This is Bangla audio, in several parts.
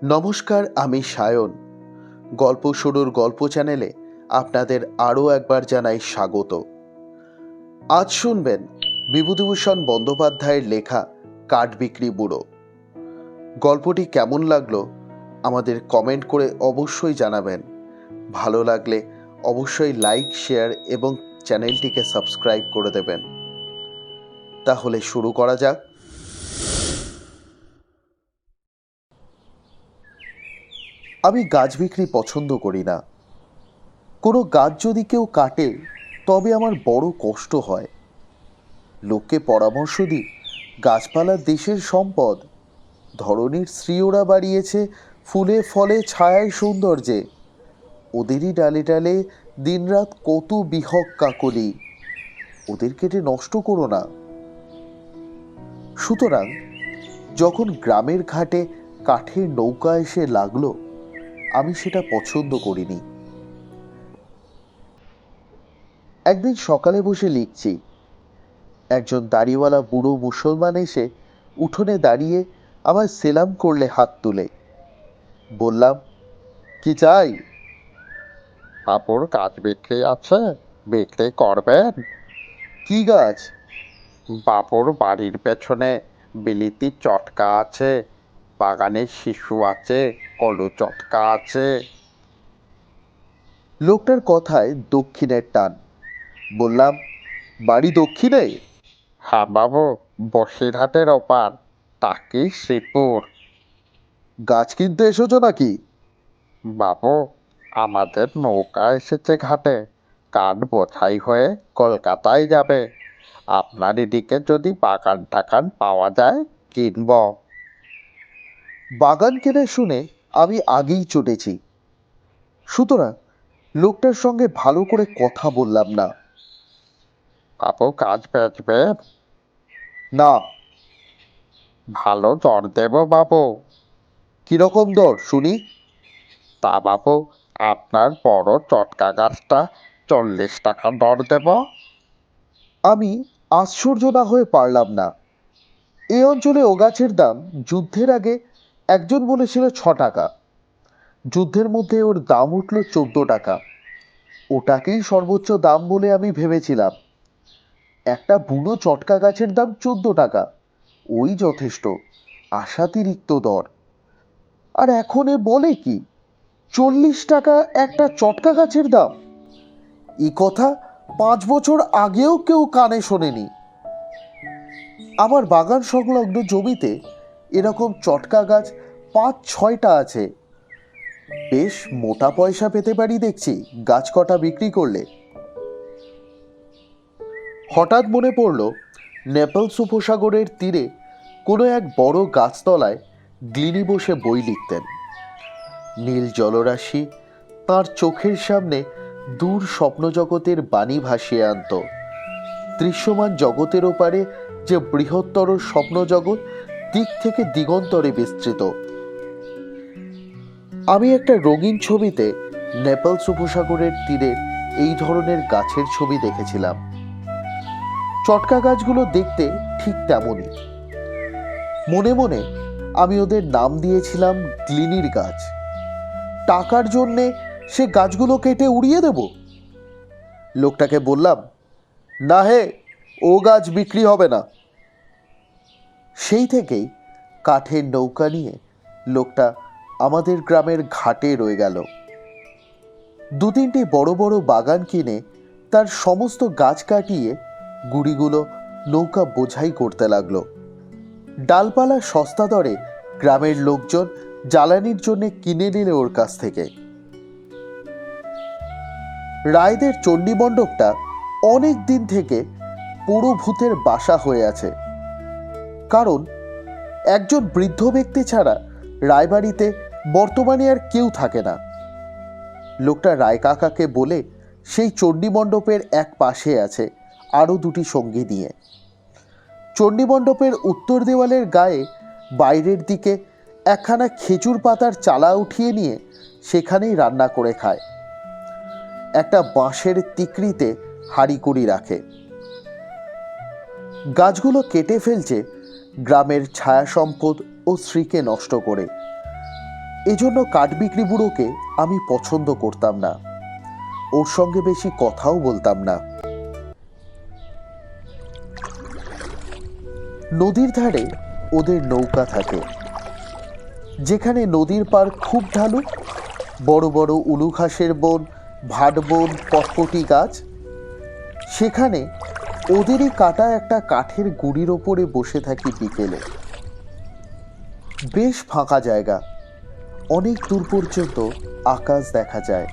নমস্কার, আমি সায়ন। গল্প শুরুর গল্প চ্যানেলে আপনাদের আরও একবার জানাই স্বাগত। আজ শুনবেন বিভূতিভূষণ বন্দ্যোপাধ্যায়ের লেখা কাঠবিক্রি বুড়ো। গল্পটি কেমন লাগলো আমাদের কমেন্ট করে অবশ্যই জানাবেন। ভালো লাগলে অবশ্যই লাইক, শেয়ার এবং চ্যানেলটিকে সাবস্ক্রাইব করে দেবেন। তাহলে শুরু করা যাক। আমি গাছ বিক্রি পছন্দ করি না। কোনো গাছ যদি কেউ কাটে তবে আমার বড় কষ্ট হয়। লোককে পরামর্শ দিই, গাছপালা দেশের সম্পদ। ধরনীর শ্রী ওরা বাড়িয়েছে ফুলে ফলে ছায়ায় সৌন্দর্যে। ওদেরই ডালে ডালে দিনরাত কত বিহক কাকলি, ওদের কেটে নষ্ট করো না। সুতরাং যখন গ্রামের ঘাটে কাঠের নৌকা এসে লাগলো, আমি সেটা পছন্দ করিনি। একদিন সকালে বসে লিখছি, একজন দাড়িওয়ালা বুড়ো মুসলমান এসে উঠোনে দাঁড়িয়ে আমার সেলাম করলে হাত তুলে। বললাম, কি চাই? বাবুর গাছ বিক্রি আছে, বিক্রি করবেন? কি গাছ? বাবুর বাড়ির পেছনে বিলিতি চটকা আছে, বাগানে শিশু আছে, কলু চটকা আছে। লোকটার কথায় দক্ষিণের টান। বললাম, বাড়ি দক্ষিণে? হ্যাঁ বাবু, বসিরহাটের ওপার, টাকি শ্রীপুর। গাছ কিনতে এসেছো নাকি? বাবু, আমাদের নৌকা এসেছে ঘাটে, কাঠ বোঝাই হয়ে কলকাতায় যাবে। আপনার এদিকে যদি বাগান টাগান পাওয়া যায় কিনব। বাগান কেনা শুনে আমি আগেই চটেছি। সুতরাং লোকটার সঙ্গে ভালো করে কথা বললাম না। বাবু গাছ বেচবেন? না। ভালো দর দেব বাবু। কিরকম দর শুনি? তা বাবু, আপনার বড় চটকা গাছটা 40 টাকা দর দেব। আমি আশ্চর্য না হয়ে পারলাম না। এই অঞ্চলে ও গাছের দাম যুদ্ধের আগে একজন বলেছিল 6 টাকা। যুদ্ধের মধ্যে ওর দাম উঠল 14 টাকা। ওটাকেই সর্বোচ্চ দাম বলে আমি ভেবেছিলাম। একটা বুনো চটকা গাছের দাম 14 টাকা, ওই যথেষ্ট, আশাতিরিক্ত দর। আর এখন এ বলে কি 40 টাকা একটা চটকা গাছের দাম? এই কথা 5 বছর আগেও কেউ কানে শোনেনি। আমার বাগান সংলগ্ন জমিতে এরকম চটকা গাছ 5-6টা আছে। বেশ মোটা পয়সা পেতে পারি দেখছি গাছ কটা বিক্রি করলে। হঠাৎ মনে পড়ল, নেপলস উপসাগরের তীরে কোনো এক বড় গাছতলায় গ্লিনি বসে বই লিখতেন। নীল জলরাশি তাঁর চোখের সামনে দূর স্বপ্নজগতের বাণী ভাসিয়ে আনত। দৃশ্যমান জগতের ওপারে যে বৃহত্তর স্বপ্নজগৎ দিক থেকে দিগন্তরে বিস্তৃত। আমি একটা রঙিন ছবিতে নেপলস উপসাগরের তীরের এই ধরনের গাছের ছবি দেখেছিলাম। চটকা গাছগুলো দেখতে ঠিক তেমনই। মনে মনে আমি ওদের নাম দিয়েছিলাম গ্লিনির গাছ। টাকার জন্যে সে গাছগুলো কেটে উড়িয়ে দেব? লোকটাকে বললাম, না হে, ও গাছ বিক্রি হবে না। সেই থেকেই কাঠের নৌকা নিয়ে লোকটা আমাদের গ্রামের ঘাটে রয়ে গেল। 2-3টি বড় বড় বাগান কিনে তার সমস্ত গাছ কাটিয়ে গুড়িগুলো নৌকা বোঝাই করতে লাগলো। ডালপালা সস্তা দরে গ্রামের লোকজন জ্বালানির জন্য কিনে নিলে ওর কাছ থেকে। রায়দের চণ্ডীমণ্ডপটা অনেক দিন থেকে পোড়ো ভূতের বাসা হয়ে আছে। কারণ একজন বৃদ্ধ ব্যক্তি ছাড়া রায়বাড়িতে বর্তমানে আর কেউ থাকে না। লোকটা রায় কাকাকে বলে সেই চণ্ডীমণ্ডপের এক পাশে আছে আরও 2টি সঙ্গী নিয়ে। চণ্ডীমণ্ডপের উত্তর দেওয়ালের গায়ে বাইরের দিকে একখানা খেজুর পাতার চালা উঠিয়ে নিয়ে সেখানেই রান্না করে খায়। একটা বাঁশের তিকড়িতে হাঁড়িকুড়ি রাখে। গাছগুলো কেটে ফেলছে গ্রামের ছায়া সম্পদ ও স্ত্রীকে নষ্ট করে। এজন্য কাঠবিক্রি বুড়োকে আমি পছন্দ করতাম না, ওর সঙ্গে বেশি কথাও বলতাম না। নদীর ধারে ওদের নৌকা থাকে, যেখানে নদীর পাড় খুব ঢালু, বড় বড় উলু ঘাসের বন, ভাট বন, পটপটি গাছ। সেখানে ওদেরই কাটা একটা কাঠের গুঁড়ির ওপরে বসে থাকি বিকেলে। বেশ ফাঁকা জায়গা, অনেক দূর পর্যন্ত আকাশ দেখা যায়।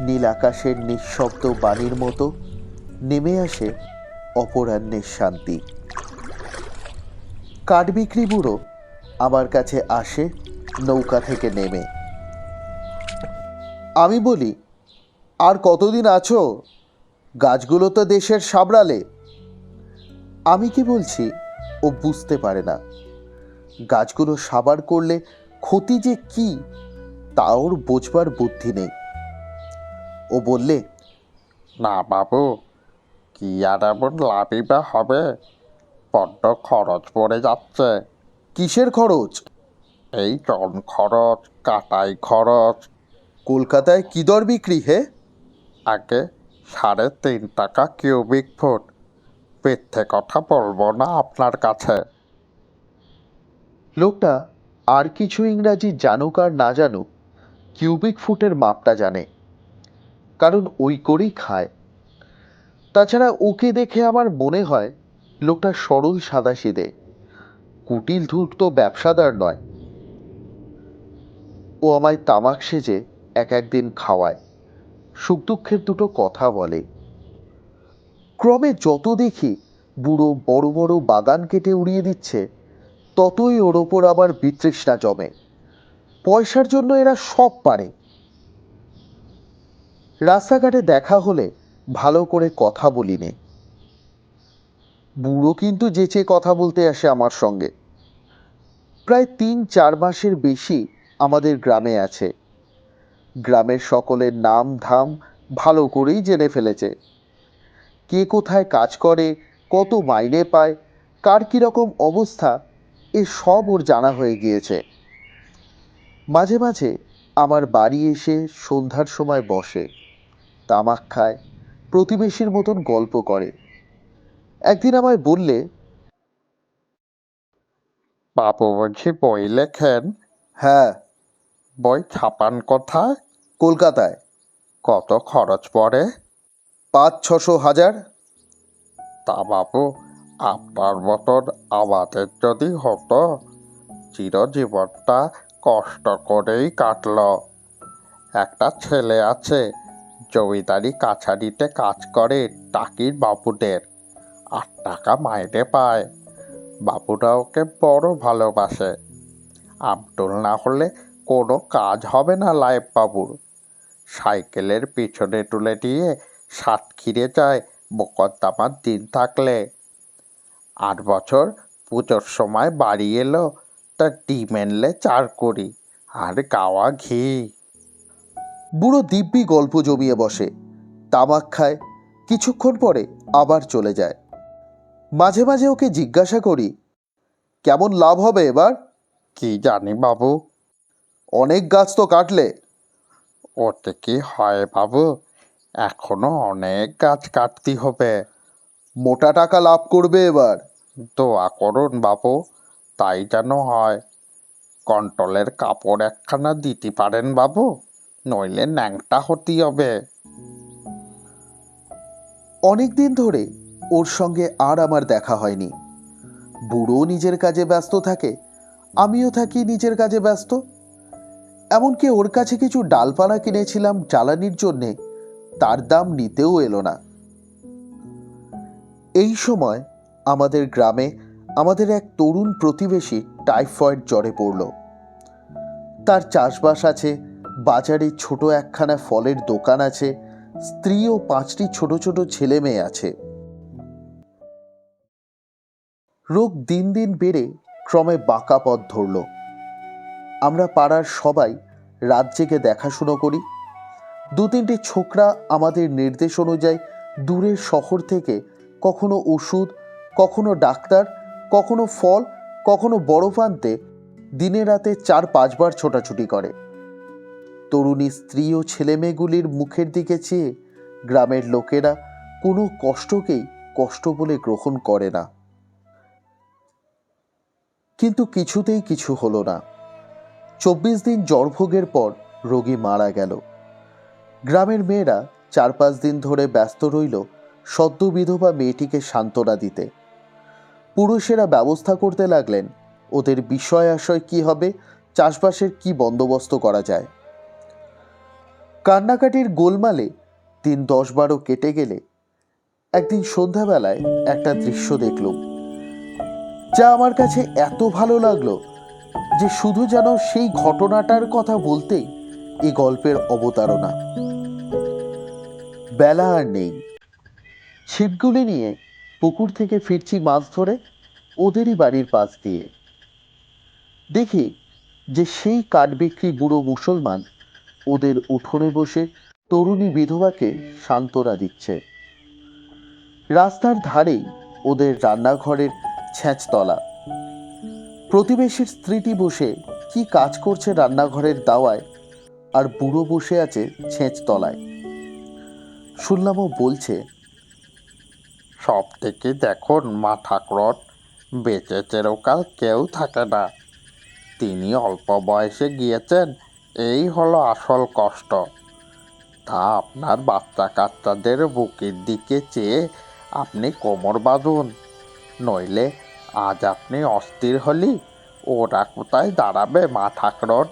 নীল আকাশের নিঃশব্দ বাণীর মতো নেমে আসে অপরাহ্নের শান্তি। কাঠবিক্রি বুড়ো আমার কাছে আসে নৌকা থেকে নেমে। আমি বলি, আর কতদিন আছো? গাছগুলো তো দেশের সাবড়ালে। আমি কি বলছি ও বুঝতে পারে না। গাছগুলো সাবার করলে ক্ষতি যে কি তা ওর বোঝবার বুদ্ধি নেই। ও বললে, না বাবু, কি আর এমন লাভই বা হবে? বড্ড খরচ পড়ে যাচ্ছে। কিসের খরচ? এই জন খরচ, কাটাই খরচ। কলকাতায় কি দর বিক্রি হে? আগে 3.5 টাকা কিউবিক ফুট। মিথ্যে কথা বলবো না আপনার কাছে। লোকটা আর কিছু ইংরাজি জানুক আর না জানুক, কিউবিক ফুটের মাপটা জানে, কারণ ওই করেই খায়। তাছাড়া ওকে দেখে আমার মনে হয় লোকটা সরল সাদাসিধে, কুটিল ধূর্ত ব্যবসাদার নয়। ও আমায় তামাক সেজে এক একদিন খাওয়ায়, সুখ দুঃখের দুটো কথা বলে। ক্রমে যত দেখি বুড়ো বড় বড় বাগান কেটে উড়িয়ে দিচ্ছে, ততই ওর ওপর আবার বিতৃষ্ণা জমে। পয়সার জন্য এরা সব পারে। রাস্তাঘাটে দেখা হলে ভালো করে কথা বলি নে। বুড়ো কিন্তু যেচে কথা বলতে আসে আমার সঙ্গে। প্রায় 3-4 মাসের বেশি আমাদের গ্রামে আছে। গ্রামের সকলের নাম ধাম ভালো করেই জেনে ফেলেছে। কে কোথায় কাজ করে, কত মাইনে পায়, কার কীরকম অবস্থা, এ সব ওর জানা হয়ে গিয়েছে। মাঝে মাঝে আমার বাড়ি এসে সন্ধ্যার সময় বসে, তামাক খায়, প্রতিবেশীর মতন গল্প করে। একদিন আমায় বললে, বাবু বুঝি বই লেখেন? হ্যাঁ। বই ছাপান কোথায়? কলকাতায়। কত খরচ পড়ে? 500-600 হাজার। তা বাবু, আপনার মতন আমাদের যদি হতো, চিরজীবনটা কষ্ট করেই কাটলো। একটা ছেলে আছে, জমিদারি কাছারিতে কাজ করে টাকির বাবুদের, 8 টাকা মাইনে পায়। বাবুরা ওকে বড় ভালোবাসে। আব্দুল না হলে কোনো কাজ হবে না লাইফ বাবুর। সাইকেলের পিছনে তুলে নিয়ে সাতক্ষীরে যায় মোকদ্দমার দিন থাকলে। 8 বছর পুজোর সময় বাড়ি এলো, তা ডিম এনলে 4 করি আর গাওয়া ঘি। বুড়ো দিব্যি গল্প জমিয়ে বসে, তামাক খায়, কিছুক্ষণ পরে আবার চলে যায়। মাঝে মাঝে ওকে জিজ্ঞাসা করি, কেমন লাভ হবে এবার? কি জানি বাবু। অনেক গাছ তো কাটলে। ওতে কি হয় বাবু, এখনো অনেক গাছ কাটতে হবে। মোটা টাকা লাভ করবে এবার। দোয়া করুন বাবু, তাই যেন হয়। কন্ট্রোলের কাপড় একখানা দিতে পারেন বাবু, নইলে ন্যাংটা হতে হবে। অনেক দিন ধরে ওর সঙ্গে আর আমার দেখা হয়নি। বুড়ো নিজের কাজে ব্যস্ত থাকে, আমিও থাকি নিজের কাজে ব্যস্ত। এমনকি ওর কাছে কিছু ডালপালা কিনেছিলাম জ্বালানির জন্যে, তার দাম নিতেও এলো না। এই সময় আমাদের গ্রামে আমাদের এক তরুণ প্রতিবেশী টাইফয়েড জ্বরে পড়ল। তার চাষবাস আছে, বাজারে ছোট একখানা ফলের দোকান আছে, স্ত্রী ও 5টি ছোট ছোট ছেলে মেয়ে আছে। রোগ দিন দিন বেড়ে ক্রমে বাঁকা পথ ধরল। আমরা পাড়ার সবাই রাত জেগে দেখাশুনো করি। 2-3টে ছোকরা আমাদের নির্দেশ অনুযায়ী দূরের শহর থেকে কখনো ওষুধ, কখনো ডাক্তার, কখনো ফল, কখনো বরফ আনতে দিনে রাতে 4-5 বার ছোটাছুটি করে। তরুণী স্ত্রী ও ছেলেমেয়েগুলির মুখের দিকে চেয়ে গ্রামের লোকেরা কোনো কষ্টকেই কষ্ট বলে গ্রহণ করে না। কিন্তু কিছুতেই কিছু হলো না। 24 দিন জ্বরভোগের পর রোগী মারা গেল। গ্রামের মেয়েরা 4-5 দিন ধরে ব্যস্ত রইল সদ্য বিধবা মেয়েটিকে সান্ত্বনা দিতে। পুরুষেরা ব্যবস্থা করতে লাগলেন ওদের বিষয় আশয় কি হবে, চাষবাসের কি বন্দোবস্ত করা যায়। কান্নাকাটির গোলমালে দিন 10-12 কেটে গেলে একদিন সন্ধ্যাবেলায় একটা দৃশ্য দেখলুম, যা আমার কাছে এত ভালো লাগলো যে শুধু যেন সেই ঘটনাটার কথা বলতেই এই গল্পের অবতারণা। বেলা আর নেই। ছিপগুলি নিয়ে পুকুর থেকে ফিরছি মাছ ধরে ওদেরই বাড়ির পাশ দিয়ে। দেখি যে সেই কাঠ বিক্রি বুড়ো মুসলমান ওদের উঠোনে বসে তরুণী বিধবাকে সান্ত্বনা দিচ্ছে। রাস্তার ধারেই ওদের রান্নাঘরের ছ্যাঁচতলা। প্রতিবেশীর স্ত্রীটি বসে কি কাজ করছে রান্নাঘরের দাওয়ায়, আর বুড়ো বসে আছে ছেঁচতলায়। শুনলাম ও বলছে, সব থেকে দেখুন মা ঠাকুরন, বেঁচে চিরকাল কেউ থাকে না। তিনি অল্প বয়সে গিয়েছেন, এই হলো আসল কষ্ট। তা আপনার বাচ্চা কাচ্চাদের বুকের দিকে চেয়ে আপনি কোমর বাঁধুন, নইলে আজ আপনি অস্থির হলি ওরা কোথায় দাঁড়াবে মা ঠাকুরন।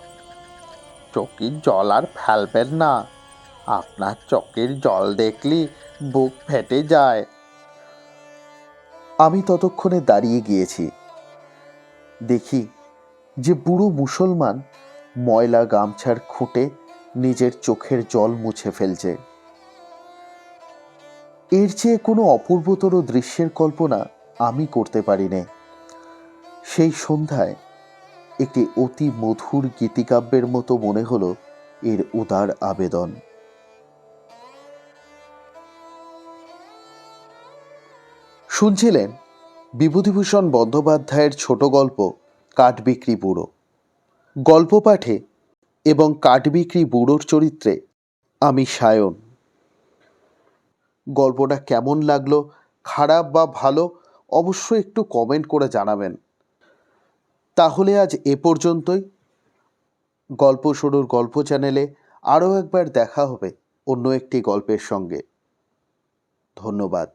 চোখের জল আর ফেলবেন না, আপনার চোখের জল দেখলি বুক ফেটে যায়। আমি ততক্ষণে দাঁড়িয়ে গিয়েছি। দেখি যে বুড়ো মুসলমান ময়লা গামছার খুঁটে নিজের চোখের জল মুছে ফেলছে। এর চেয়ে কোনো অপূর্বতর দৃশ্যের কল্পনা আমি করতে পারি না। সেই সন্ধ্যায় একটি অতি মধুর গীতিকাব্যের মতো মনে হলো এর উদার আবেদন। শুনছিলেন বিভূতিভূষণ বন্দ্যোপাধ্যায়ের ছোট গল্প কাঠবিক্রি বুড়ো। গল্প পাঠে এবং কাঠবিক্রি বুড়োর চরিত্রে আমি সায়ন। গল্পটা কেমন লাগলো, খারাপ বা ভালো, অবশ্যই একটু কমেন্ট করে জানাবেন। তাহলে আজ এ পর্যন্তই। গল্প শুরুর গল্প চ্যানেলে আরও একবার দেখা হবে অন্য একটি গল্পের সঙ্গে। ধন্যবাদ।